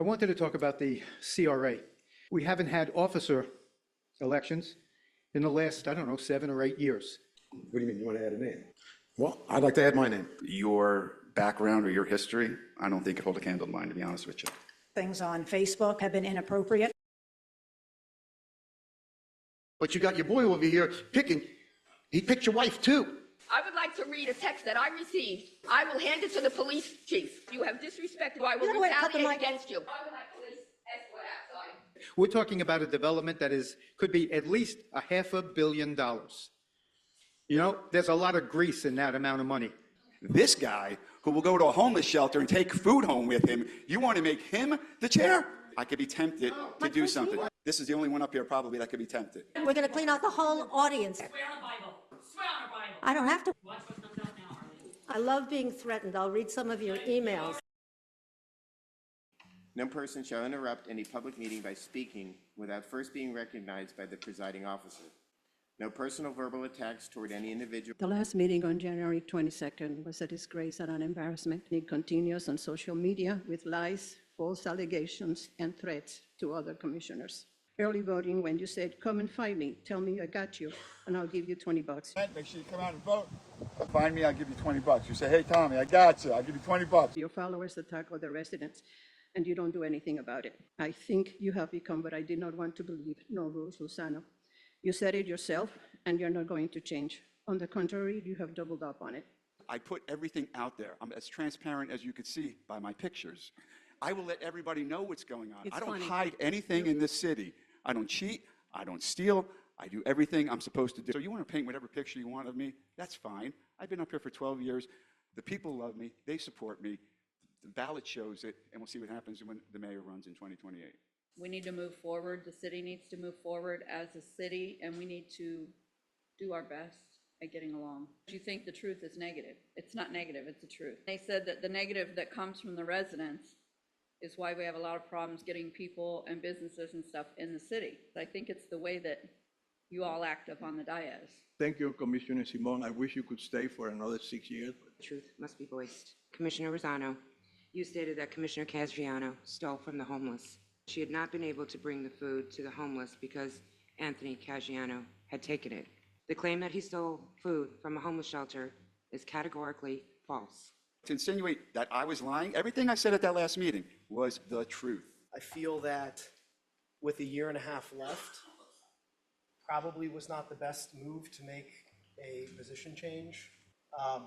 I wanted to talk about the CRA. We haven't had officer elections in the last, I don't know, 7 or 8 years. What do you mean, you want to add a name? Well, I'd like to add my name. Your background or your history, I don't think could hold a candle to mine, to be honest with you. Things on Facebook have been inappropriate. But you got your boy over here picking. He picked your wife too. I would like to read a text that I received. I will hand it to the police chief. You have disrespected. I will retaliate against you. I would like police escort outside. We're talking about a development that could be at least $500 million. You know, there's a lot of grease in that amount of money. This guy who will go to a homeless shelter and take food home with him, you want to make him the chair? I could be tempted to do something. This is the only one up here probably that could be tempted. We're going to clean out the whole audience. Swear on the Bible. Swear on the Bible. I don't have to. Watch what comes out now, Arlene. I love being threatened. I'll read some of your emails. No person shall interrupt any public meeting by speaking without first being recognized by the presiding officer. No personal verbal attacks toward any individual. The last meeting on January 22nd was a disgrace and an embarrassment. It continues on social media with lies, false allegations, and threats to other commissioners. Early voting, when you said, come and find me, tell me I got you, and I'll give you $20. Make sure you come out and vote. Find me, I'll give you $20. You say, hey, Tommy, I got you. I'll give you $20. Your followers attack other residents, and you don't do anything about it. I think you have become what I did not want to believe, no rules, Lozano. You said it yourself, and you're not going to change. On the contrary, you have doubled up on it. I put everything out there. I'm as transparent as you could see by my pictures. I will let everybody know what's going on. I don't hide anything in this city. I don't cheat. I don't steal. I do everything I'm supposed to do. So you want to paint whatever picture you want of me? That's fine. I've been up here for 12 years. The people love me. They support me. The ballot shows it, and we'll see what happens when the mayor runs in 2028. We need to move forward. The city needs to move forward as a city, and we need to do our best at getting along. Do you think the truth is negative? It's not negative, it's the truth. They said that the negative that comes from the residents is why we have a lot of problems getting people and businesses and stuff in the city. I think it's the way that you all act up on the dais. Thank you, Commissioner Simon. I wish you could stay for another 6 years. The truth must be voiced. Commissioner Rosano, you stated that Commissioner Caggiano stole from the homeless. She had not been able to bring the food to the homeless because Anthony Caggiano had taken it. The claim that he stole food from a homeless shelter is categorically false. To insinuate that I was lying, everything I said at that last meeting was the truth. I feel that with a year and a half left, probably was not the best move to make a position change,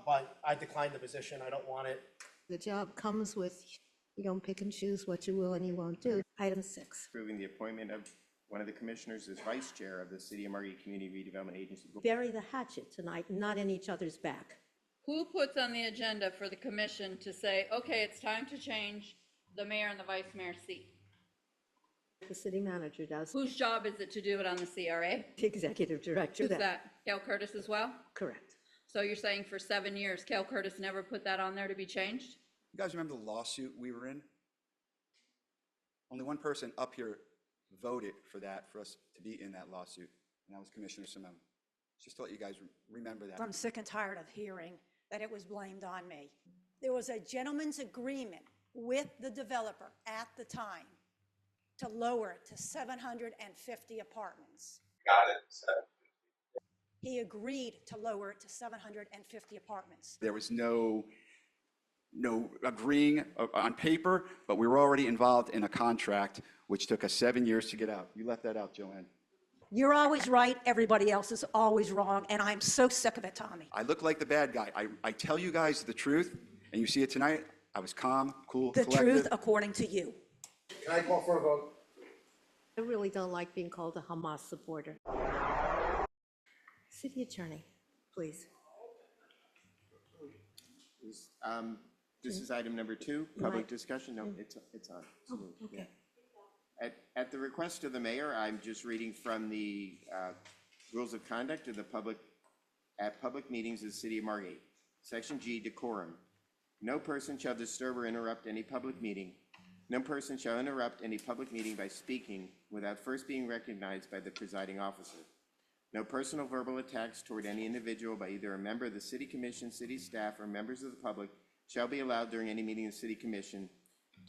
but I declined the position. I don't want it. The job comes with, you don't pick and choose what you will and you won't do. Item 6. Approving the appointment of one of the commissioners as vice chair of the City of Margate Community Redevelopment Agency. Bury the hatchet tonight, not in each other's back. Who puts on the agenda for the commission to say, okay, it's time to change the mayor and the vice mayor's seat? The city manager does. Whose job is it to do it on the CRA? The executive director. Who's that? Gail Curtis as well? Correct. So you're saying for 7 years, Gail Curtis never put that on there to be changed? You guys remember the lawsuit we were in? Only one person up here voted for us to be in that lawsuit, and that was Commissioner Simone. Just to let you guys remember that. I'm sick and tired of hearing that it was blamed on me. There was a gentleman's agreement with the developer at the time to lower it to 750 apartments. Got it. He agreed to lower it to 750 apartments. There was no agreeing on paper, but we were already involved in a contract, which took us 7 years to get out. You left that out, Joanne. You're always right, everybody else is always wrong, and I'm so sick of it, Tommy. I look like the bad guy. I tell you guys the truth, and you see it tonight. I was calm, cool, collected. The truth according to you. Can I call for a vote? I really don't like being called a Hamas supporter. City Attorney, please. This is item number 2, public discussion. No, it's on. Oh, okay. Yeah. At the request of the mayor, I'm just reading from the rules of conduct of the public meetings of the City of Margate. Section G, decorum. No person shall disturb or interrupt any public meeting. No person shall interrupt any public meeting by speaking without first being recognized by the presiding officer. No personal verbal attacks toward any individual by either a member of the City Commission, city staff, or members of the public shall be allowed during any meeting of the City Commission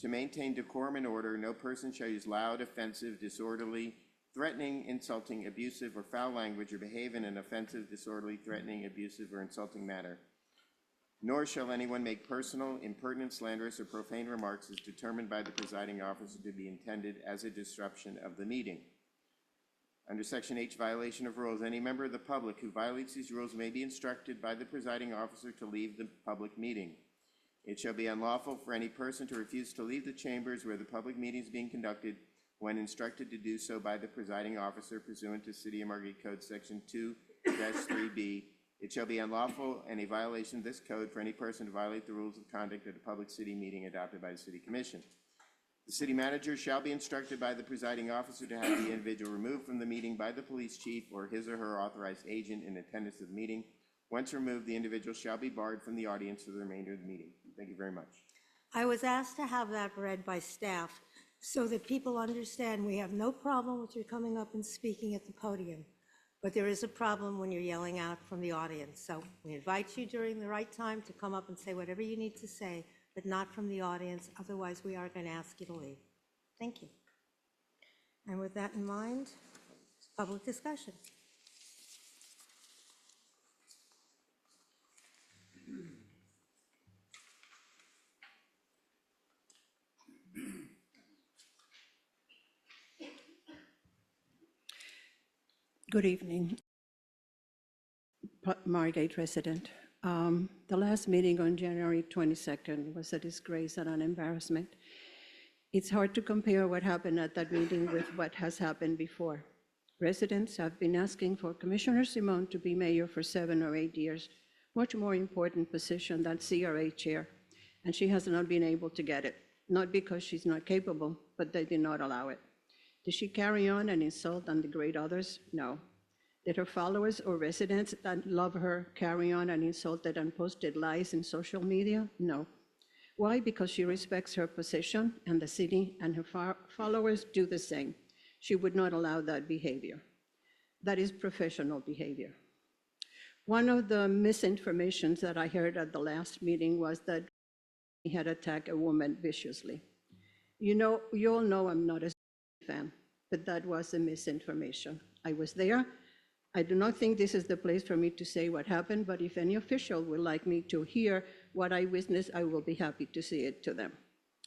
To maintain decorum and order, no person shall use loud, offensive, disorderly, threatening, insulting, abusive, or foul language, or behave in an offensive, disorderly, threatening, abusive, or insulting manner. Nor shall anyone make personal, impertinent, slanderous, or profane remarks as determined by the presiding officer to be intended as a disruption of the meeting. Under Section H, violation of rules, any member of the public who violates these rules may be instructed by the presiding officer to leave the public meeting. It shall be unlawful for any person to refuse to leave the chambers where the public meeting is being conducted when instructed to do so by the presiding officer pursuant to City of Margate Code Section 2-3B. It shall be unlawful and a violation of this code for any person to violate the rules of conduct at a public city meeting adopted by the City Commission. The city manager shall be instructed by the presiding officer to have the individual removed from the meeting by the police chief or his or her authorized agent in attendance of the meeting. Once removed, the individual shall be barred from the audience for the remainder of the meeting. Thank you very much. I was asked to have that read by staff so that people understand we have no problem with you coming up and speaking at the podium, but there is a problem when you're yelling out from the audience. So we invite you during the right time to come up and say whatever you need to say, but not from the audience. Otherwise, we are going to ask you to leave. Thank you. And with that in mind, public discussion. Good evening. Margate resident. The last meeting on January 22nd was a disgrace and an embarrassment. It's hard to compare what happened at that meeting with what has happened before. Residents have been asking for Commissioner Simon to be mayor for 7 or 8 years, much more important position than CRA chair, and she has not been able to get it, not because she's not capable, but they did not allow it. Did she carry on and insult and degrade others? No. Did her followers or residents that love her carry on and insulted and posted lies in social media? No. Why? Because she respects her position and the city, and her followers do the same. She would not allow that behavior. That is professional behavior. One of the misinformations that I heard at the last meeting was that he had attacked a woman viciously. You all know I'm not a fan, but that was a misinformation. I was there. I do not think this is the place for me to say what happened, but if any official would like me to hear what I witnessed, I will be happy to see it to them.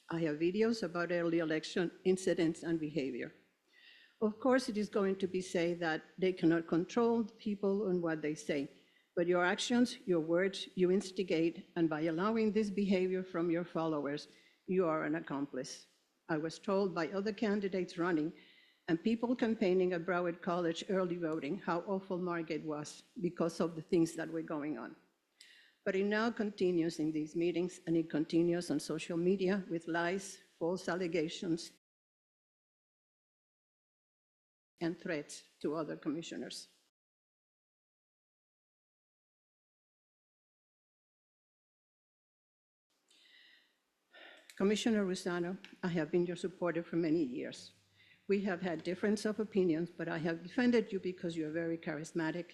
I have videos about early election incidents and behavior. Of course, it is going to be said that they cannot control people and what they say, but your actions, your words, you instigate, and by allowing this behavior from your followers, you are an accomplice. I was told by other candidates running and people campaigning at Broward College early voting how awful Margate was because of the things that were going on. But it now continues in these meetings, and it continues on social media with lies, false allegations, and threats to other commissioners. Commissioner Rosano, I have been your supporter for many years. We have had difference of opinions, but I have defended you because you are very charismatic.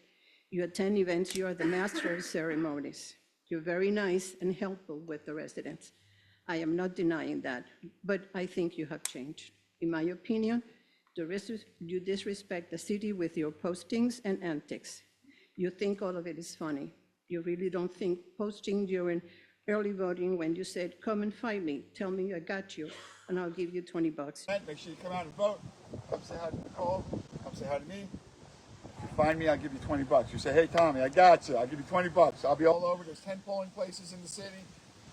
You attend events, you are the master of ceremonies. You're very nice and helpful with the residents. I am not denying that, but I think you have changed. In my opinion, you disrespect the city with your postings and antics. You think all of it is funny. You really don't think posting during early voting when you said, come and find me, tell me I got you, and I'll give you $20. Make sure you come out and vote. Come say hi to Nicole. Come say hi to me. If you find me, I'll give you $20. You say, hey, Tommy, I got you. I'll give you $20. I'll be all over. There's 10 polling places in the city,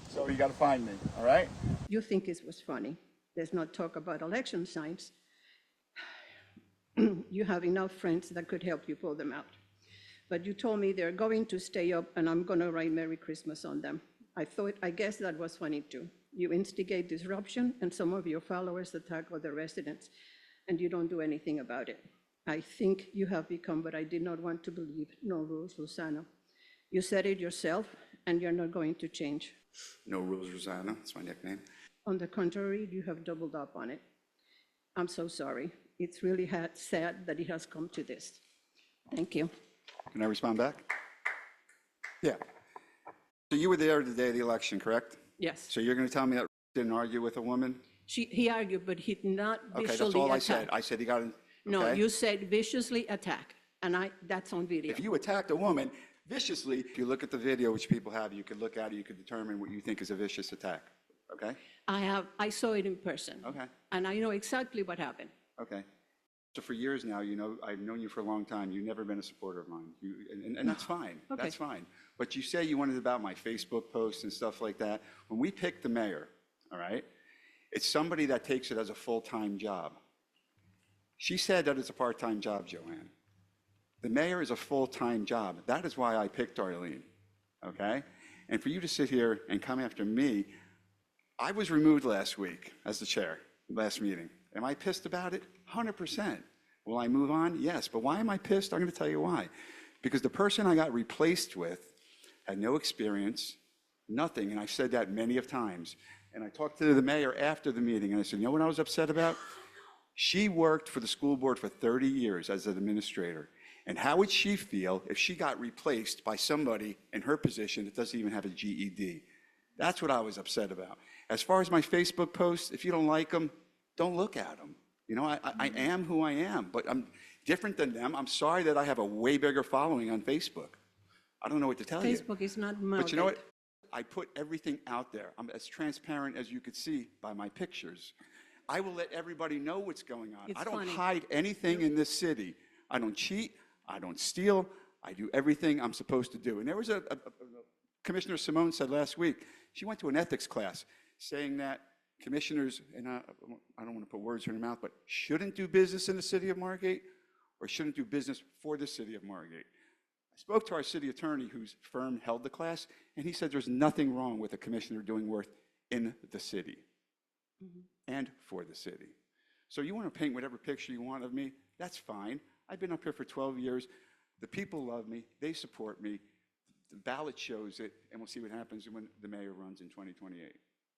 so you got to find me, all right? You think it was funny. Let's not talk about election signs. You have enough friends that could help you pull them out. But you told me they're going to stay up, and I'm going to write Merry Christmas on them. I guess that was funny too. You instigate disruption, and some of your followers attack other residents, and you don't do anything about it. I think you have become what I did not want to believe, no rules, Lozano. You said it yourself, and you're not going to change. No rules, Rosanna. That's my nickname. On the contrary, you have doubled up on it. I'm so sorry. It's really sad that it has come to this. Thank you. Can I respond back? Yeah. So you were there the day of the election, correct? Yes. So you're going to tell me that Didn't argue with a woman? He argued, but he did not Okay, visually that's all I attack. said. I said he got in. No, okay? you said viciously attack, and that's on video. If you attacked a woman viciously, if you look at the video, which people have, you could look at it, you could determine what you think is a vicious attack. Okay? I saw it in person. Okay. And I know exactly what happened. Okay. So for years now, you know, I've known you for a long time. You've never been a supporter of mine. And that's fine. Okay. That's fine. But you say you wanted about my Facebook posts and stuff like that. When we pick the mayor, all right, it's somebody that takes it as a full-time job. She said that it's a part-time job, Joanne. The mayor is a full-time job. That is why I picked Arlene, okay? And for you to sit here and come after me, I was removed last week as the chair, last meeting. Am I pissed about it? 100%. Will I move on? Yes. But why am I pissed? I'm going to tell you why. Because the person I got replaced with had no experience, nothing, and I've said that many of times. And I talked to the mayor after the meeting, and I said, you know what I was upset about? She worked for the school board for 30 years as an administrator. And how would she feel if she got replaced by somebody in her position that doesn't even have a GED? That's what I was upset about. As far as my Facebook posts, if you don't like them, don't look at them. You know, I am who I am, but I'm different than them. I'm sorry that I have a way bigger following on Facebook. I don't know what to tell you. Facebook is not Margate. But you know what? I put everything out there. I'm as transparent as you could see by my pictures. I will let everybody know what's going on. It's I don't funny. hide anything in this city. I don't cheat. I don't steal. I do everything I'm supposed to do. And there was Commissioner Simone said last week, she went to an ethics class saying that commissioners, and I don't want to put words in her mouth, but shouldn't do business in the city of Margate or shouldn't do business for the city of Margate. I spoke to our city attorney whose firm held the class, and he said there's nothing wrong with a commissioner doing work in the city and for the city. So you want to paint whatever picture you want of me, that's fine. I've been up here for 12 years. The people love me. They support me. The ballot shows it, and we'll see what happens when the mayor runs in 2028.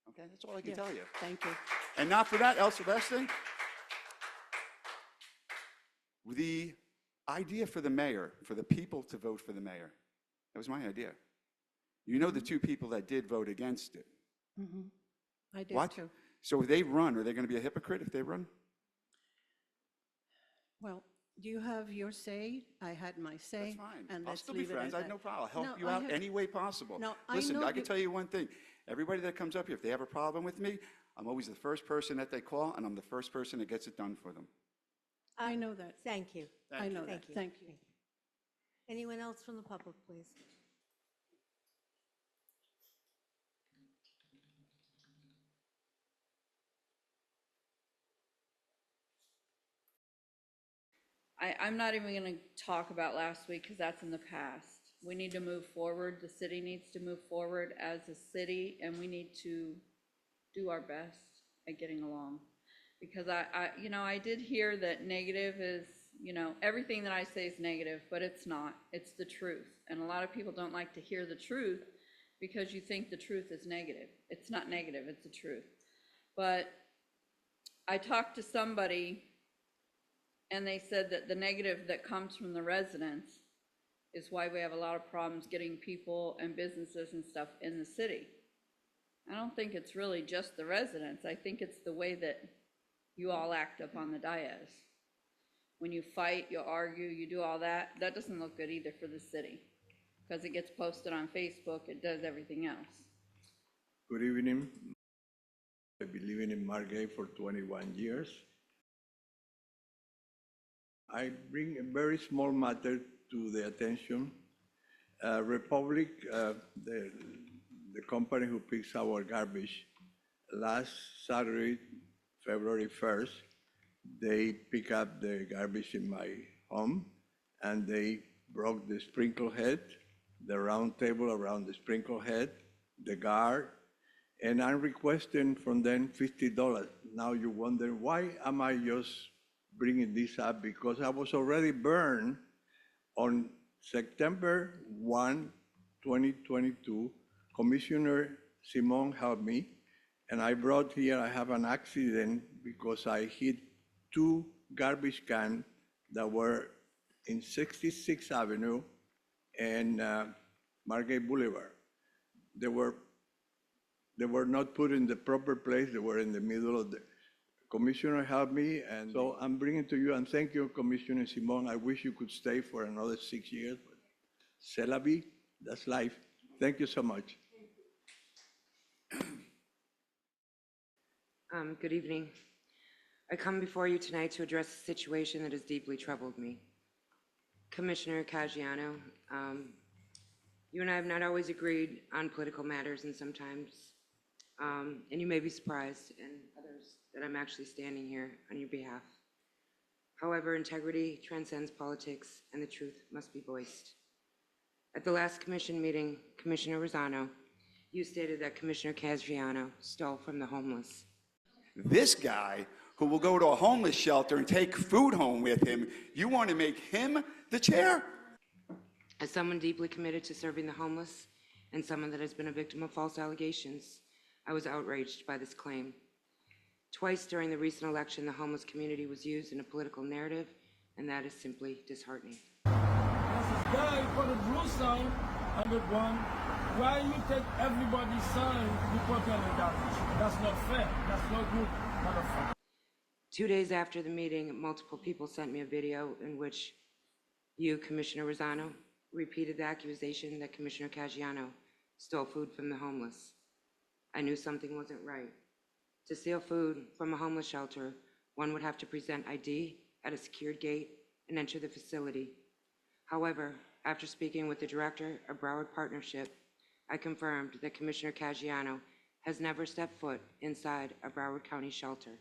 Okay, that's all I can tell you. Thank you. And not for that, El Silvestre, the idea for the mayor, for the people to vote for the mayor, that was my idea. You know the two people that did vote against it. I did What? too. So if they run, are they going to be a hypocrite if they run? Well, you have your say. I had my say. That's fine. And I'll let's still be leave it friends. at I have that. no problem. I'll help No, you I out have- any way possible. No, I Listen, know I can you- tell you one thing. Everybody that comes up here, if they have a problem with me, I'm always the first person that they call, and I'm the first person that gets it done for them. I know that. Thank you. I know that. Thank you. Thank you. Anyone else from the public, please? I'm not even going to talk about last week because that's in the past. We need to move forward. The city needs to move forward as a city, and we need to do our best at getting along. Because I did hear that negative is, everything that I say is negative, but it's not. It's the truth. And a lot of people don't like to hear the truth because you think the truth is negative. It's not negative, it's the truth. But I talked to somebody and they said that the negative that comes from the residents is why we have a lot of problems getting people and businesses and stuff in the city. I don't think it's really just the residents. I think it's the way that you all act up on the dais. When you fight, you argue, you do all that, that doesn't look good either for the city. Because it gets posted on Facebook, it does everything else. Good evening. I've been living in Margate for 21 years. I bring a very small matter to the attention. Republic, the company who picks our garbage, last Saturday, February 1st, they pick up the garbage in my home and they broke the sprinkle head, the round table around the sprinkle head, the guard, and I'm requesting from them $50. Now you wonder, why am I just bringing this up? Because I was already burned on September 1, 2022. Commissioner Simon helped me, and I brought here, I have an accident because I hit two garbage cans that were in 66th Avenue and Margate Boulevard. They They were not put in the proper place. They were in the middle of the, Commissioner helped me, and so I'm bringing to you, and thank you, Commissioner Simon. I wish you could stay for another 6 years, but c'est la vie, that's life. Thank you so much. Good evening. I come before you tonight to address a situation that has deeply troubled me. Commissioner Caggiano, you and I have not always agreed on political matters, and sometimes, and you may be surprised, and others, that I'm actually standing here on your behalf. However, integrity transcends politics, and the truth must be voiced. At the last commission meeting, Commissioner Rosano, you stated that Commissioner Caggiano stole from the homeless. This guy who will go to a homeless shelter and take food home with him, you want to make him the chair? As someone deeply committed to serving the homeless and someone that has been a victim of false allegations, I was outraged by this claim. Twice during the recent election, the homeless community was used in a political narrative, and that is simply disheartening. Guy for the blue sign and the one, why you take everybody's sign you put on the garbage? That's not fair. That's not good, motherfucker. 2 days after the meeting, multiple people sent me a video in which you, Commissioner Rosano, repeated the accusation that Commissioner Caggiano stole food from the homeless. I knew something wasn't right. To steal food from a homeless shelter, one would have to present ID at a secured gate and enter the facility. However, after speaking with the director of Broward Partnership, I confirmed that Commissioner Caggiano has never stepped foot inside a Broward County shelter.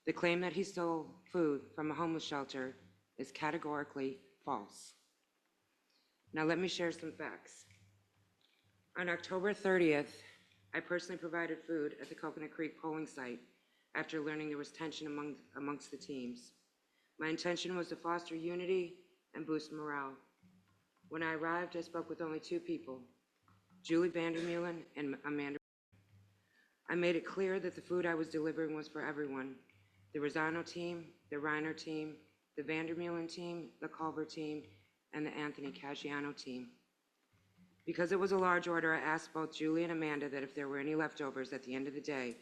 The claim that he stole food from a homeless shelter is categorically false. Now let me share some facts. On October 30th, I personally provided food at the Coconut Creek polling site after learning there was tension amongst the teams. My intention was to foster unity and boost morale. When I arrived, I spoke with only 2 people, Julie Vandermeulen and Amanda. I made it clear that the food I was delivering was for everyone, the Rosano team, the Reiner team, the Vandermeulen team, the Culver team, and the Anthony Caggiano team. Because it was a large order, I asked both Julie and Amanda that if there were any leftovers at the end of the day,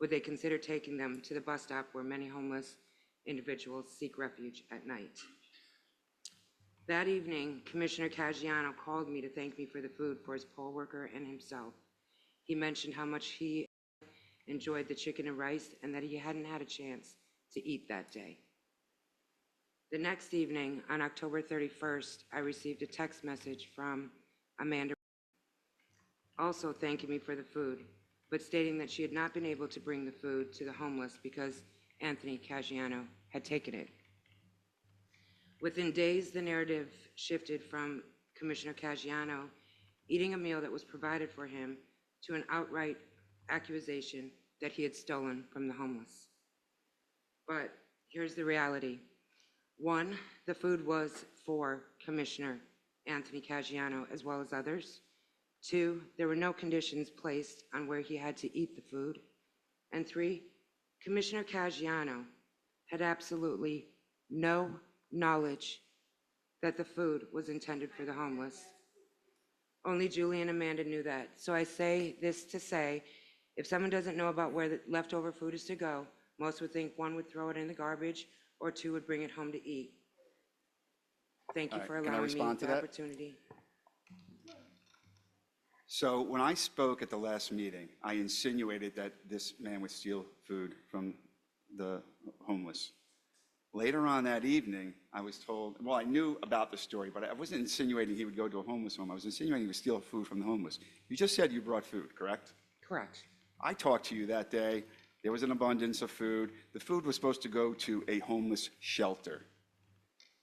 would they consider taking them to the bus stop where many homeless individuals seek refuge at night. That evening, Commissioner Caggiano called me to thank me for the food for his poll worker and himself. He mentioned how much he enjoyed the chicken and rice and that he hadn't had a chance to eat that day. The next evening, on October 31st, I received a text message from Amanda, also thanking me for the food, but stating that she had not been able to bring the food to the homeless because Anthony Caggiano had taken it. Within days, the narrative shifted from Commissioner Caggiano eating a meal that was provided for him to an outright accusation that he had stolen from the homeless. But here's the reality. 1, the food was for Commissioner Anthony Caggiano as well as others. 2, there were no conditions placed on where he had to eat the food. And 3, Commissioner Caggiano had absolutely no knowledge that the food was intended for the homeless. Only Julie and Amanda knew that. So I say this to say, if someone doesn't know about where the leftover food is to go, most would think 1 would throw it in the garbage or 2 would bring it home to eat. Thank you for allowing me the opportunity. So when I spoke at the last meeting, I insinuated that this man would steal food from the homeless. Later on that evening, I was told, well, I knew about the story, but I wasn't insinuating he would go to a homeless home. I was insinuating he would steal food from the homeless. You just said you brought food, correct? Correct. I talked to you that day. There was an abundance of food. The food was supposed to go to a homeless shelter.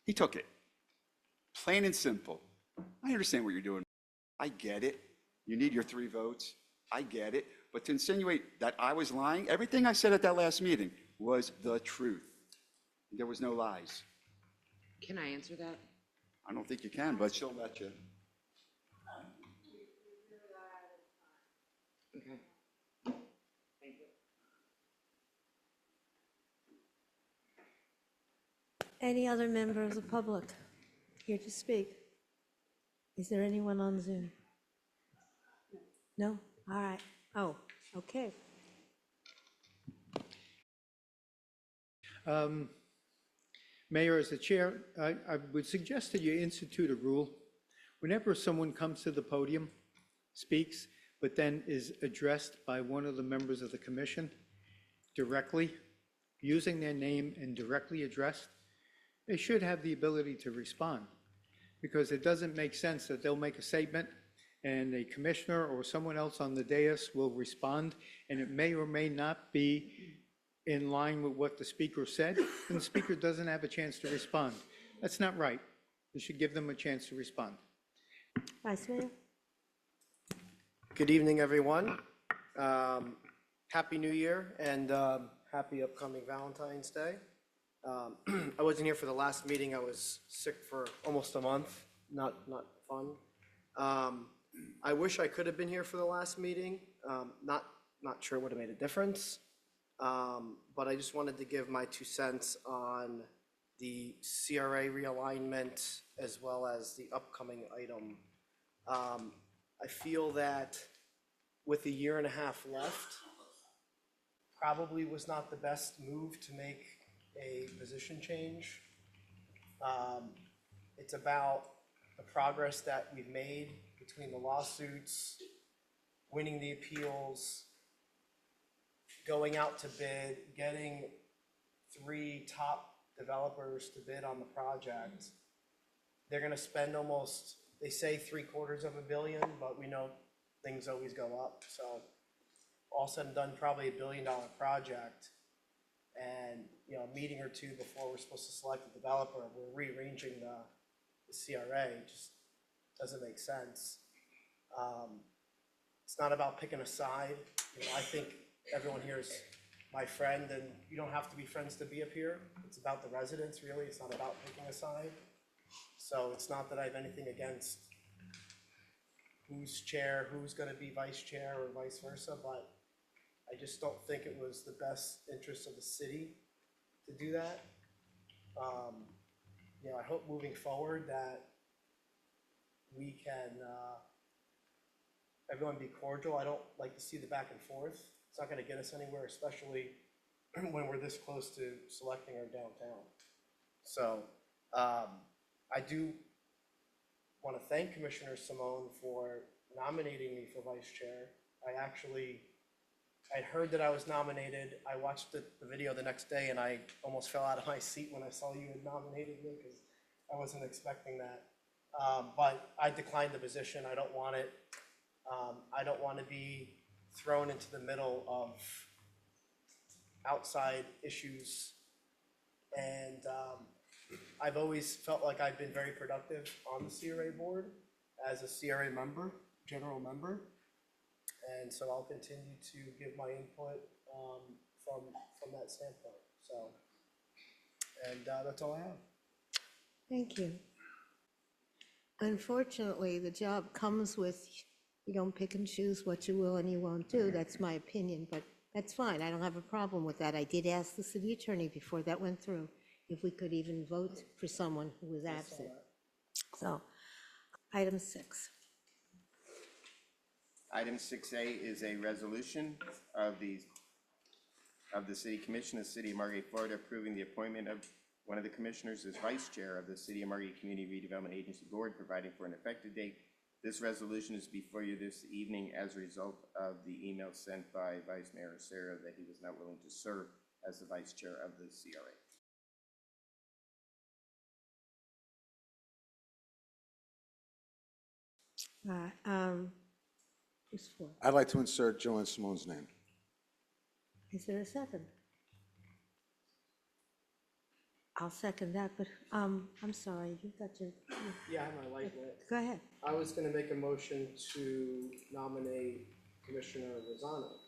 He took it. Plain and simple. I understand what you're doing. I get it. You need your 3 votes. I get it. But to insinuate that I was lying, everything I said at that last meeting was the truth. There was no lies. Can I answer that? I don't think you can, but she'll let you. Okay. Thank you. Any other member of the public here to speak? Is there anyone on Zoom? No? All right. Oh, okay. Mayor, as the chair, I would suggest that you institute a rule. Whenever someone comes to the podium, speaks, but then is addressed by one of the members of the commission directly, using their name and directly addressed, they should have the ability to respond. Because it doesn't make sense that they'll make a statement and a commissioner or someone else on the dais will respond, and it may or may not be in line with what the speaker said, and the speaker doesn't have a chance to respond. That's not right. You should give them a chance to respond. Vice Mayor? Good evening, everyone. Happy New Year and happy upcoming Valentine's Day. I wasn't here for the last meeting. I was sick for almost a month. Not fun. I wish I could have been here for the last meeting. Not sure it would have made a difference. But I just wanted to give my 2 cents on the CRA realignment as well as the upcoming item. I feel that with a year and a half left, probably was not the best move to make a position change. It's about the progress that we've made between the lawsuits, winning the appeals, going out to bid, getting 3 top developers to bid on the project. They're gonna spend almost, they say $750 million, but we know things always go up. So all said and done, probably $1 billion project. And, you know, a meeting or two before we're supposed to select a developer, we're rearranging the CRA. It just doesn't make sense. It's not about picking a side. You know, I think everyone here is my friend, and you don't have to be friends to be up here. It's about the residents, really. It's not about picking a side. So it's not that I have anything against who's chair, who's gonna be vice chair, or vice versa, but I just don't think it was the best interest of the city to do that. You know, I hope moving forward that we can, everyone be cordial. I don't like to see the back and forth. It's not gonna get us anywhere, especially when we're this close to selecting our downtown. So, I do want to thank Commissioner Simone for nominating me for vice chair. I'd heard that I was nominated. I watched the video the next day and I almost fell out of my seat when I saw you had nominated me because I wasn't expecting that. But I declined the position. I don't want it. I don't want to be thrown into the middle of outside issues. And I've always felt like I've been very productive on the CRA board as a CRA member, general member. And so I'll continue to give my input from that standpoint. So, and that's all I have. Thank you. Unfortunately, the job comes with, you don't pick and choose what you will and you won't do. That's my opinion, but that's fine. I don't have a problem with that. I did ask the city attorney before that went through if we could even vote for someone who was absent. So, item 6. Item 6A is a resolution of the City Commission of the City of Margate, Florida, approving the appointment of one of the commissioners as vice chair of the City of Margate Community Redevelopment Agency Board, providing for an effective date. This resolution is before you this evening as a result of the email sent by Vice Mayor Sarah that he was not willing to serve as the vice chair of the CRA. Who's for? I'd like to insert Joanne Simone's name. Is there a second? I'll second that, but I'm sorry, you got your, Yeah, I have my light lit. go ahead. I was gonna make a motion to nominate Commissioner Rosano.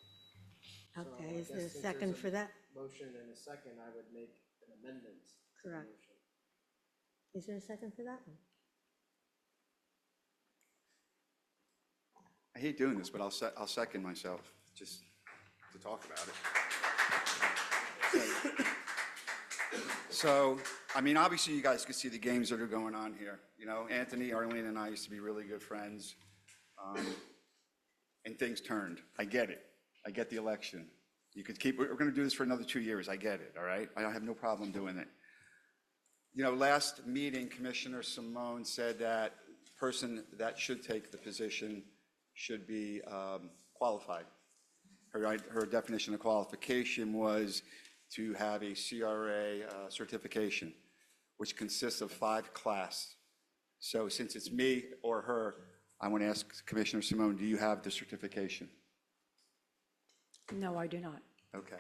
So Okay, I is there a guess since second there's for that? Motion and a second, I would make an amendment to the Correct. motion. Is there a second for that one? I hate doing this, but I'll second myself, just to talk about it. So, I mean, obviously you guys can see the games that are going on here. You know, Anthony, Arlene, and I used to be really good friends. and things turned. I get it. I get the election. You could keep, we're going to do this for another 2 years. I get it, all right? I have no problem doing it. You know, last meeting, Commissioner Simone said that person that should take the position should be qualified. Her definition of qualification was to have a CRA certification, which consists of 5 classes. So since it's me or her, I want to ask Commissioner Simone, do you have the certification? No, I do not. Okay.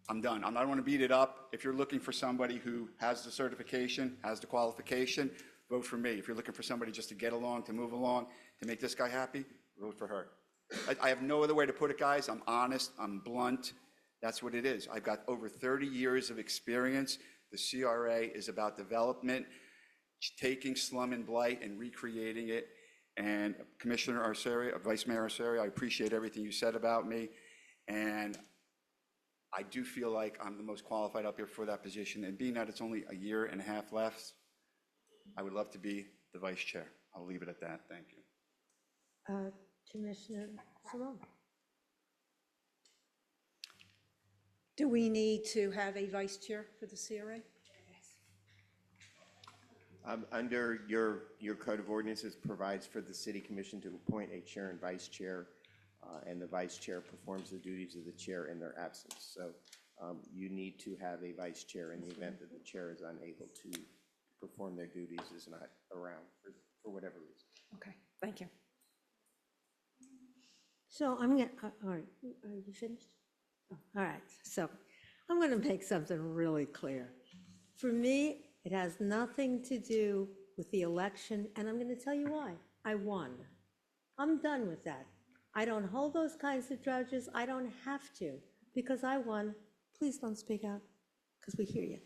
I'm done. I don't want to beat it up. If you're looking for somebody who has the certification, has the qualification, vote for me. If you're looking for somebody just to get along, to move along, to make this guy happy, vote for her. I have no other way to put it, guys. I'm honest. I'm blunt. That's what it is. I've got over 30 years of experience. The CRA is about development, taking slum and blight and recreating it. And Commissioner Arcerio, Vice Mayor Arcerio, I appreciate everything you said about me. And I do feel like I'm the most qualified up here for that position. And being that it's only a year and a half left, I would love to be the vice chair. I'll leave it at that. Thank you. Commissioner Simone. Do we need to have a vice chair for the CRA? Under your code of ordinances provides for the city commission to appoint a chair and vice chair, and the vice chair performs the duties of the chair in their absence. So you need to have a vice chair in the event that the chair is unable to perform their duties, is not around for whatever reason. Okay, thank you. So I'm going to, all right, are you finished? Oh, all right, so I'm going to make something really clear. For me, it has nothing to do with the election, and I'm going to tell you why. I won. I'm done with that. I don't hold those kinds of grudges. I don't have to, because I won. Please don't speak out, because we hear you.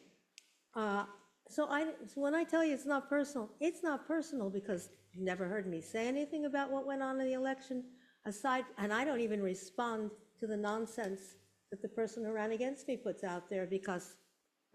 So when I tell you it's not personal because you never heard me say anything about what went on in the election, and I don't even respond to the nonsense that the person who ran against me puts out there, because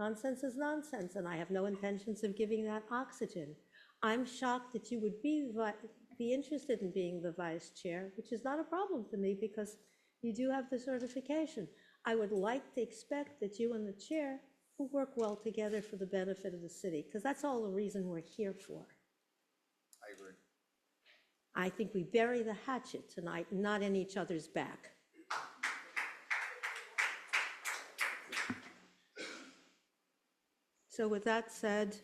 nonsense is nonsense, and I have no intentions of giving that oxygen. I'm shocked that you would be interested in being the vice chair, which is not a problem to me because you do have the certification. I would like to expect that you and the chair will work well together for the benefit of the city, because that's all the reason we're here for. I agree. I think we bury the hatchet tonight, not in each other's back. So with that said,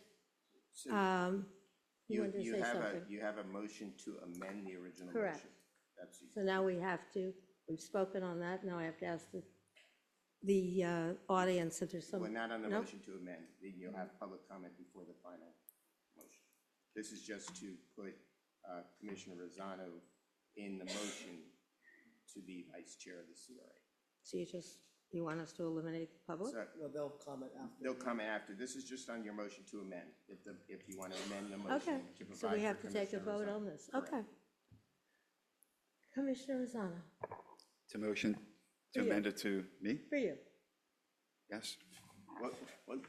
you wanted to say something? You have a motion to amend the original motion. Correct. So now we've spoken on that. Now I have to ask the audience if there's some. We're not on the No? motion to amend. You'll have public comment before the final motion. This is just to put Commissioner Rosano in the motion to be vice chair of the CRA. So you want us to eliminate the public? So No, they'll comment after. they'll comment after. This is just on your motion to amend. If you want to amend the motion Okay, to provide so we have for to take a Commissioner vote Rosano. on this. Correct. Okay. Commissioner Rosano, It's a motion to For you. amend it to me? for you. Yes? What? Wait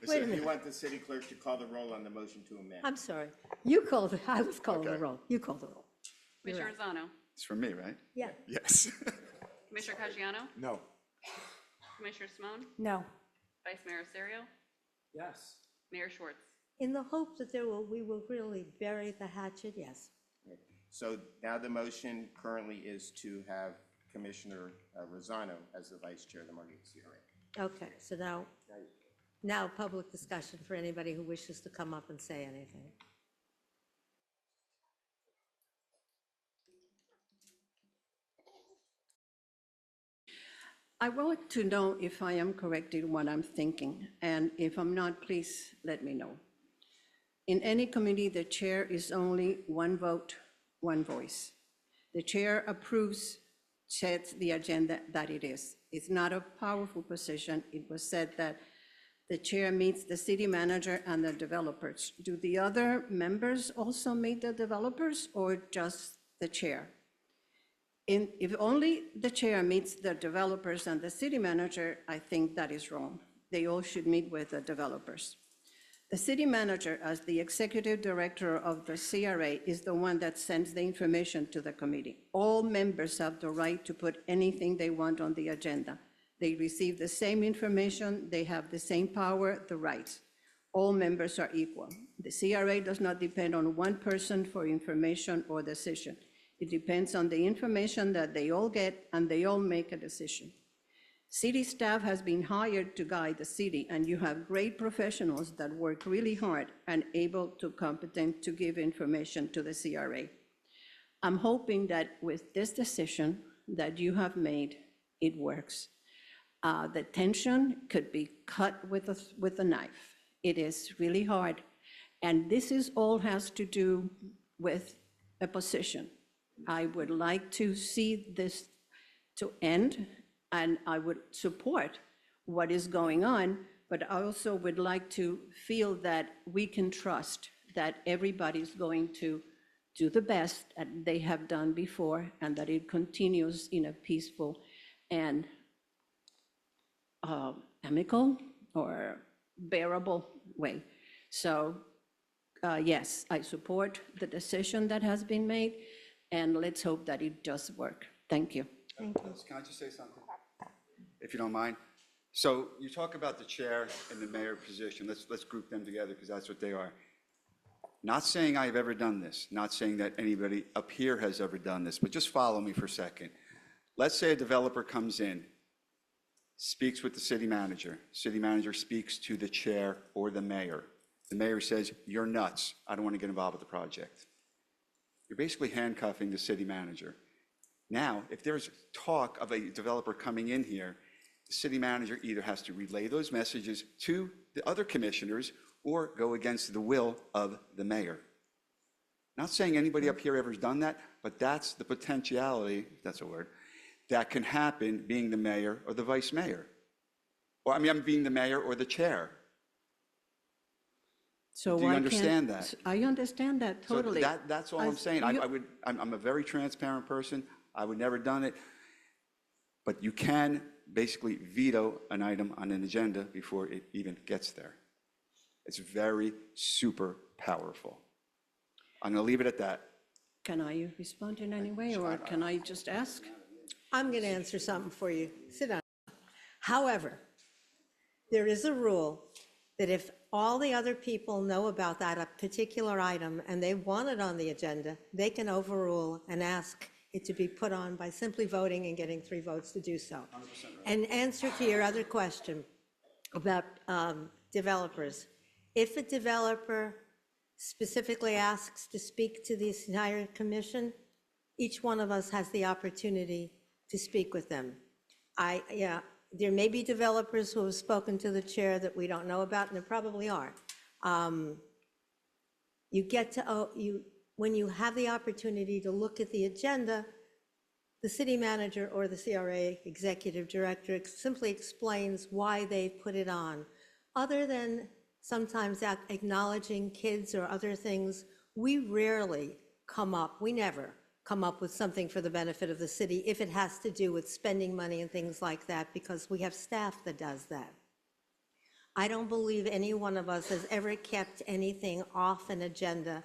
a So minute. you want the city clerk to call the roll on the motion to amend? I'm sorry. You called it. I was calling the Okay. roll. You called the roll. You're Commissioner right. Rosano, It's for me, right? Yeah. Yes. Commissioner Caggiano, No. Commissioner Simone, No. Vice Mayor Arcerio, Yes. Mayor Schwartz. In the hope that we will really bury the hatchet, yes. So now the motion currently is to have Commissioner Rosano as the vice chair of the Margate CRA. Okay, so now public discussion for anybody who wishes to come up and say anything. I want to know if I am correct in what I'm thinking, and if I'm not, please let me know. In any committee, the chair is only one vote, one voice. The chair approves, sets the agenda that it is. It's not a powerful position. It was said that the chair meets the city manager and the developers. Do the other members also meet the developers, or just the chair? If only the chair meets the developers and the city manager, I think that is wrong. They all should meet with the developers. The city manager, as the executive director of the CRA, is the one that sends the information to the committee. All members have the right to put anything they want on the agenda. They receive the same information, they have the same power, the rights. All members are equal. The CRA does not depend on one person for information or decision. It depends on the information that they all get, and they all make a decision. City staff has been hired to guide the city, and you have great professionals that work really hard and competent to give information to the CRA. I'm hoping that with this decision that you have made, it works. The tension could be cut with a knife. It is really hard, and this is all has to do with a position. I would like to see this to end, and I would support what is going on, but I also would like to feel that we can trust that everybody's going to do the best that they have done before, and that it continues in a peaceful and amicable or bearable way. So yes, I support the decision that has been made, and let's hope that it does work. Thank you. Can I just say something, if you don't mind? So you talk about the chair and the mayor position. Let's group them together, because that's what they are. Not saying I've ever done this, not saying that anybody up here has ever done this, but just follow me for a second. Let's say a developer comes in, speaks with the city manager speaks to the chair or the mayor. The mayor says, "You're nuts, I don't want to get involved with the project." You're basically handcuffing the city manager. Now, if there's talk of a developer coming in here, the city manager either has to relay those messages to the other commissioners or go against the will of the mayor. Not saying anybody up here ever has done that, but that's the potentiality, if that's a word, that can happen being the mayor or the vice mayor. Or I mean, I'm being the mayor or the chair. So do you understand that? I understand that totally. So that's all I'm saying. I'm a very transparent person. I would never done it. But you can basically veto an item on an agenda before it even gets there. It's very super powerful. I'm going to leave it at that. Can I respond in any way, or can I just ask? I'm going to answer something for you. Sit down. However, there is a rule that if all the other people know about that a particular item and they want it on the agenda, they can overrule and ask it to be put on by simply voting and getting 3 votes to do so. 100% right. And answer to your other question about developers. If a developer specifically asks to speak to the entire commission, each one of us has the opportunity to speak with them. There may be developers who have spoken to the chair that we don't know about, and there probably are. When you have the opportunity to look at the agenda, the city manager or the CRA executive director simply explains why they put it on. Other than sometimes acknowledging kids or other things, we never come up with something for the benefit of the city if it has to do with spending money and things like that, because we have staff that does that. I don't believe any one of us has ever kept anything off an agenda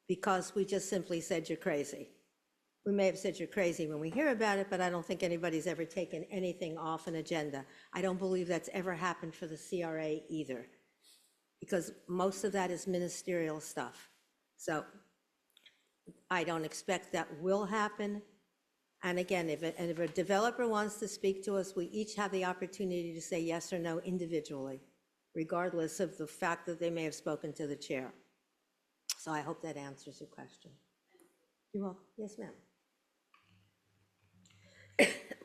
because we just simply said you're crazy. We may have said you're crazy when we hear about it, but I don't think anybody's ever taken anything off an agenda. I don't believe that's ever happened for the CRA either, because most of that is ministerial stuff. So I don't expect that will happen. And again, if a developer wants to speak to us, we each have the opportunity to say yes or no individually, regardless of the fact that they may have spoken to the chair. So I hope that answers your question. You will? Yes, ma'am.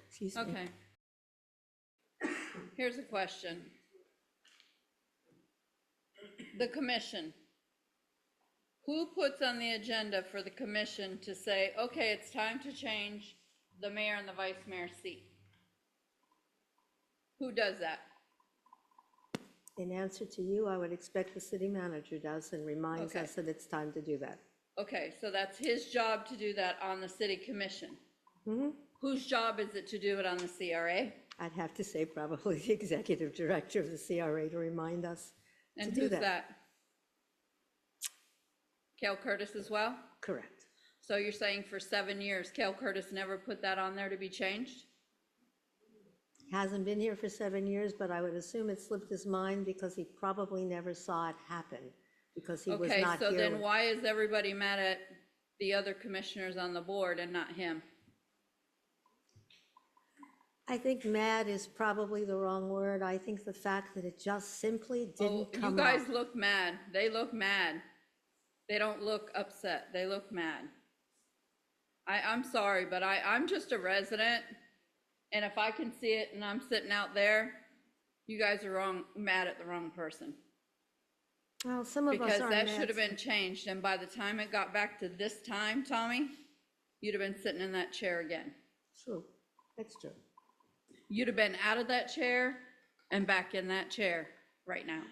Excuse me. Okay. Here's a question. The commission. Who puts on the agenda for the commission to say, okay, it's time to change the mayor and the vice mayor's seat? Who does that? In answer to you, I would expect the city manager does and reminds us that it's time to do that. Okay, so that's his job to do that on the city commission. Mm-hmm. Whose job is it to do it on the CRA? I'd have to say probably the executive director of the CRA to remind us And do who's that. that? Cal Curtis as well? Correct. So you're saying for 7 years, Cal Curtis never put that on there to be changed? Hasn't been here for 7 years, but I would assume it slipped his mind because he probably never saw it happen, because he was Okay, not so here. then why is everybody mad at the other commissioners on the board and not him? I think mad is probably the wrong word. I think the fact that it just simply didn't You come guys up. look mad. They look mad. They don't look upset. They look mad. I'm sorry, but I'm just a resident, and if I can see it and I'm sitting out there, you guys are wrong, mad at the wrong person. Well, some of us Because are that mad. should have been changed, and by the time it got back to this time, Tommy, you'd have been sitting in that chair again. True, that's true. You'd have been out of that chair and back in that chair right now.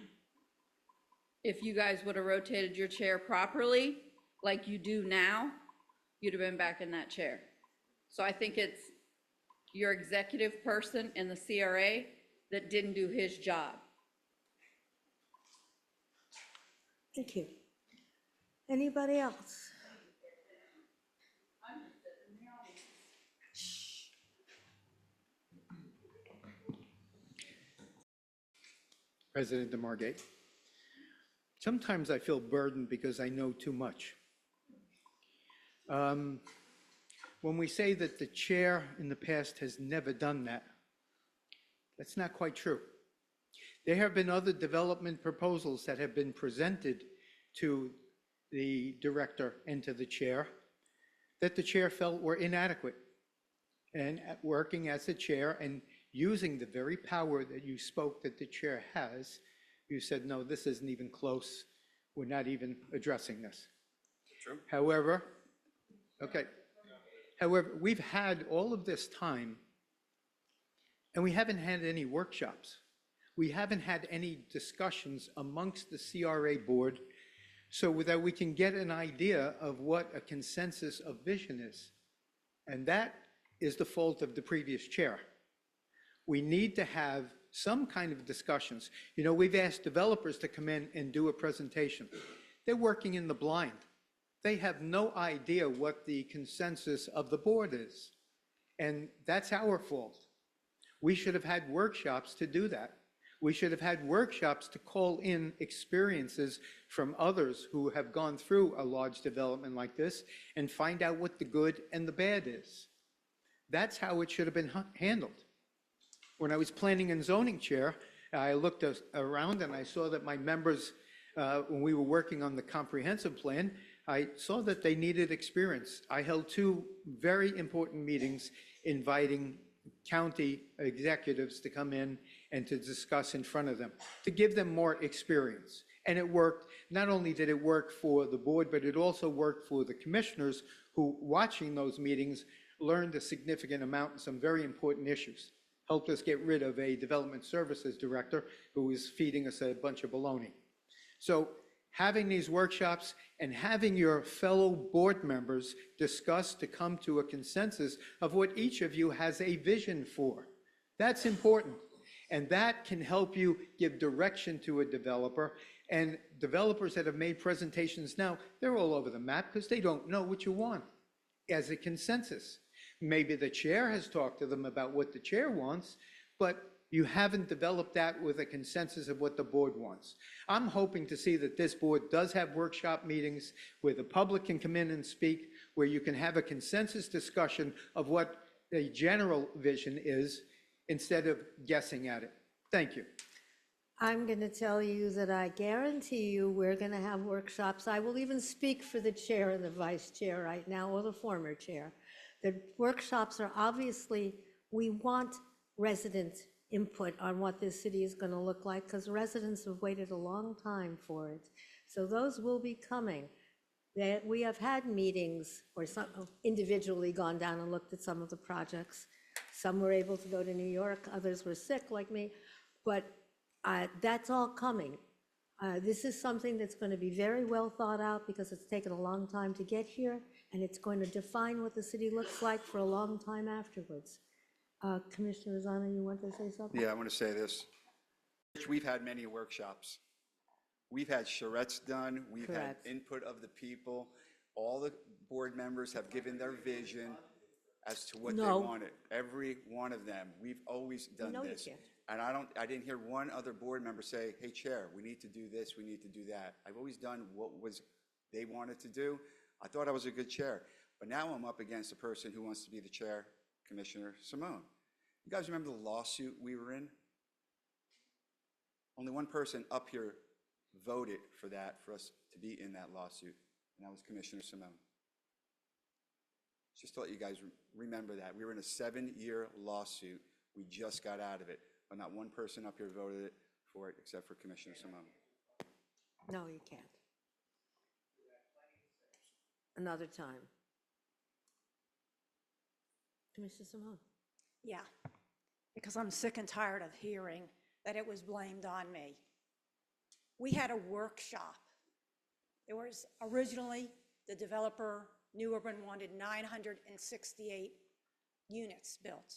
If you guys would have rotated your chair properly, like you do now, you'd have been back in that chair. So I think it's your executive person in the CRA that didn't do his job. Thank you. Anybody else? President de Margate. Sometimes I feel burdened because I know too much. When we say that the chair in the past has never done that, that's not quite true. There have been other development proposals that have been presented to the director and to the chair that the chair felt were inadequate. And working as a chair and using the very power that you spoke that the chair has, you said, no, this isn't even close. We're not even addressing this. True. However, we've had all of this time and we haven't had any workshops. We haven't had any discussions amongst the CRA board so that we can get an idea of what a consensus of vision is. And that is the fault of the previous chair. We need to have some kind of discussions. You know, we've asked developers to come in and do a presentation. They're working in the blind. They have no idea what the consensus of the board is. And that's our fault. We should have had workshops to do that. We should have had workshops to call in experiences from others who have gone through a large development like this and find out what the good and the bad is. That's how it should have been handled. When I was planning and zoning chair, I looked around and I saw that my members, when we were working on the comprehensive plan, I saw that they needed experience. I held 2 very important meetings inviting county executives to come in and to discuss in front of them, to give them more experience. And it worked. Not only did it work for the board, but it also worked for the commissioners who, watching those meetings, learned a significant amount on some very important issues. Helped us get rid of a development services director who was feeding us a bunch of baloney. So having these workshops and having your fellow board members discuss to come to a consensus of what each of you has a vision for, that's important. And that can help you give direction to a developer. And developers that have made presentations now, they're all over the map because they don't know what you want as a consensus. Maybe the chair has talked to them about what the chair wants, but you haven't developed that with a consensus of what the board wants. I'm hoping to see that this board does have workshop meetings where the public can come in and speak, where you can have a consensus discussion of what the general vision is instead of guessing at it. Thank you. I'm going to tell you that I guarantee you we're going to have workshops. I will even speak for the chair and the vice chair right now, or the former chair. The workshops are obviously, we want resident input on what this city is going to look like because residents have waited a long time for it. So those will be coming. We have had meetings or some individually gone down and looked at some of the projects. Some were able to go to New York, others were sick like me, but that's all coming. This is something that's going to be very well thought out because it's taken a long time to get here, and it's going to define what the city looks like for a long time afterwards. Commissioner Rosano, you want to say something? Yeah, I want to say this. We've had many workshops. We've had charrettes done, we've had Correct. input of the people. All the board members have given their vision as to what they No. wanted. Every one of them. We've always done No, you this. can't. And I didn't hear one other board member say, hey, Chair, we need to do this, we need to do that. I've always done what they wanted to do. I thought I was a good chair. But now I'm up against a person who wants to be the chair, Commissioner Simone. You guys remember the lawsuit we were in? Only one person up here voted for that, for us to be in that lawsuit, and that was Commissioner Simone. Just to let you guys remember that. We were in a 7-year lawsuit. We just got out of it, but not one person up here voted for it except for Commissioner Simone. No, you can't. Another time. Commissioner Simone. Yeah, because I'm sick and tired of hearing that it was blamed on me. We had a workshop. There was originally, the developer, New Urban, wanted 968 units built.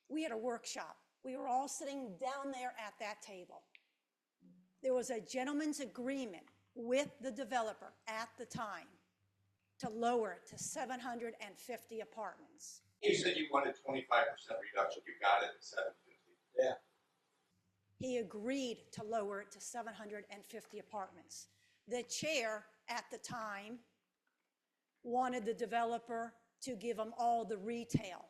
We had a workshop. We were all sitting down there at that table. There was a gentleman's agreement with the developer at the time to lower it to 750 apartments. You said you wanted 25% reduction. You got it at 750. Yeah. He agreed to lower it to 750 apartments. The chair at the time wanted the developer to give them all the retail.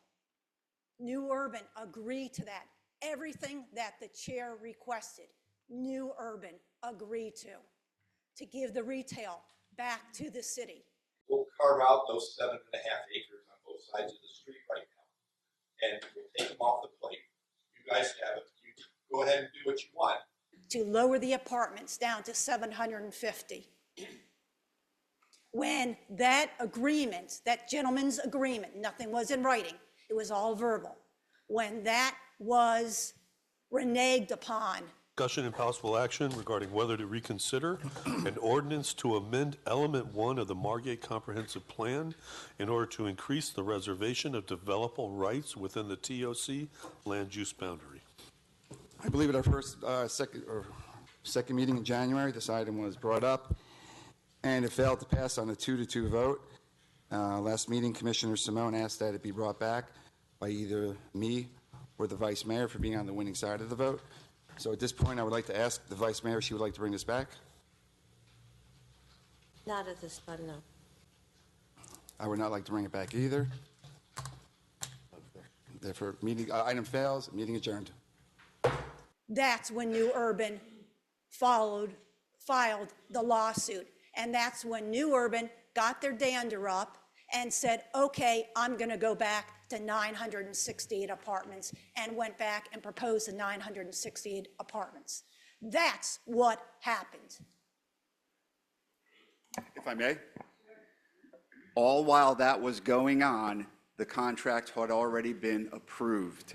New Urban agreed to that. Everything that the chair requested, New Urban agreed to give the retail back to the city. We'll carve out those 7.5 acres on both sides of the street right now, and we'll take them off the plate. You guys have it. You go ahead and do what you want. To lower the apartments down to 750. When that agreement, that gentleman's agreement, nothing was in writing, it was all verbal. When that was reneged upon, Discussion and possible action regarding whether to reconsider an ordinance to amend Element 1 of the Margate Comprehensive Plan in order to increase the reservation of developable rights within the TOC land use boundary. I believe at our second meeting in January, this item was brought up, and it failed to pass on a 2-2 vote. Last meeting, Commissioner Simone asked that it be brought back by either me or the Vice Mayor for being on the winning side of the vote. So at this point, I would like to ask the Vice Mayor if she would like to bring this back. Not at this time, no. I would not like to bring it back either. Therefore, item fails, meeting adjourned. that's when New Urban filed the lawsuit. And that's when New Urban got their dander up and said, okay, I'm going to go back to 968 apartments, and went back and proposed the 968 apartments. That's what happened. If I may, all while that was going on, the contract had already been approved.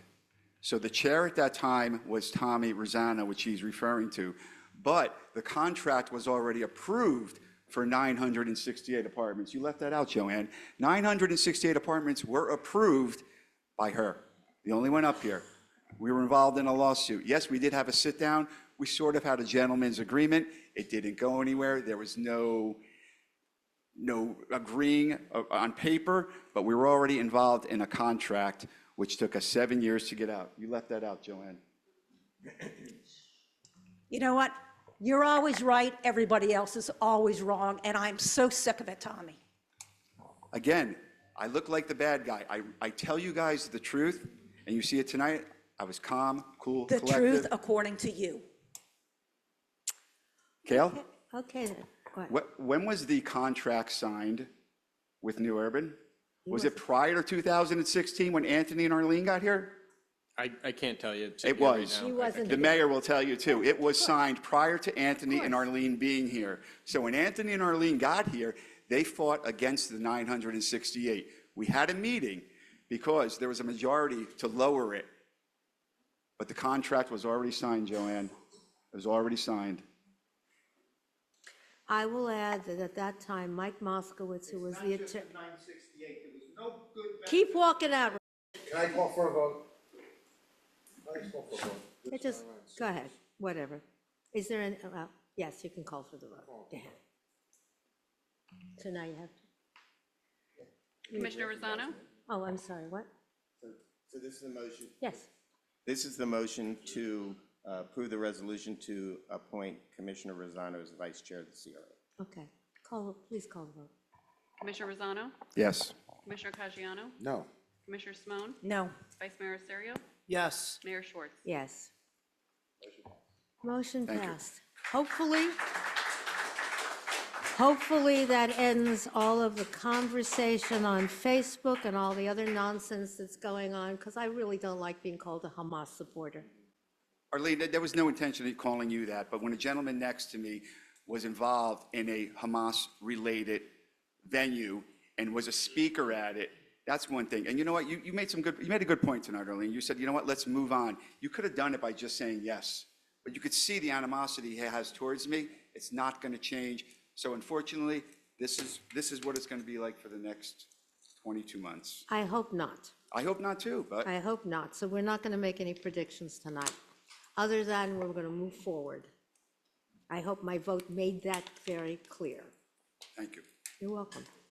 So the chair at that time was Tommy Rosano, which he's referring to, but the contract was already approved for 968 apartments. You left that out, Joanne. 968 apartments were approved by her, the only one up here. We were involved in a lawsuit. Yes, we did have a sit-down. We sort of had a gentleman's agreement. It didn't go anywhere. There was no agreeing on paper, but we were already involved in a contract, which took us 7 years to get out. You left that out, Joanne. You know what? You're always right, everybody else is always wrong, and I'm so sick of it, Tommy. Again, I look like the bad guy. I tell you guys the truth, and you see it tonight. I was calm, cool, The collected. truth according to you. Kale? Okay, then. Go ahead. When was the contract signed with New Urban? Was it prior to 2016 when Anthony and Arlene got here? I can't tell you. It was. He wasn't The here. mayor will tell you too. It was signed prior to Anthony and Arlene being here. So when Anthony and Arlene got here, they fought against the 968. We had a meeting because there was a majority to lower it. But the contract was already signed, Joanne. It was already signed. I will add that at that time, Mike Moskowitz, who was the attorney. 968, there was no good. Keep walking out. Can I call for a vote? I call for a vote. Just, go ahead, whatever. Is there any, Yes, you can call for the vote. Go ahead. So now you have to. Commissioner Rosano? Oh, I'm sorry, what? So this is the motion. Yes. This is the motion to approve the resolution to appoint Commissioner Rosano as Vice Chair of the CRA. Okay. Please call the vote. Commissioner Rosano? Yes. Commissioner Caggiano? No. Commissioner Simone? No. Vice Mayor Serio? Yes. Mayor Schwartz? Yes. Motion Thank you. passed. Hopefully that ends all of the conversation on Facebook and all the other nonsense that's going on, because I really don't like being called a Hamas supporter. Arlene, there was no intention of calling you that, but when a gentleman next to me was involved in a Hamas-related venue and was a speaker at it, that's one thing. And you know what? You made a good point tonight, Arlene. You said, you know what? Let's move on. You could have done it by just saying yes, but you could see the animosity he has towards me. It's not going to change. So unfortunately, this is what it's going to be like for the next 22 months. I hope not. I hope not too, but I hope not. So we're not going to make any predictions tonight, other than we're going to move forward. I hope my vote made that very clear. thank you. You're welcome.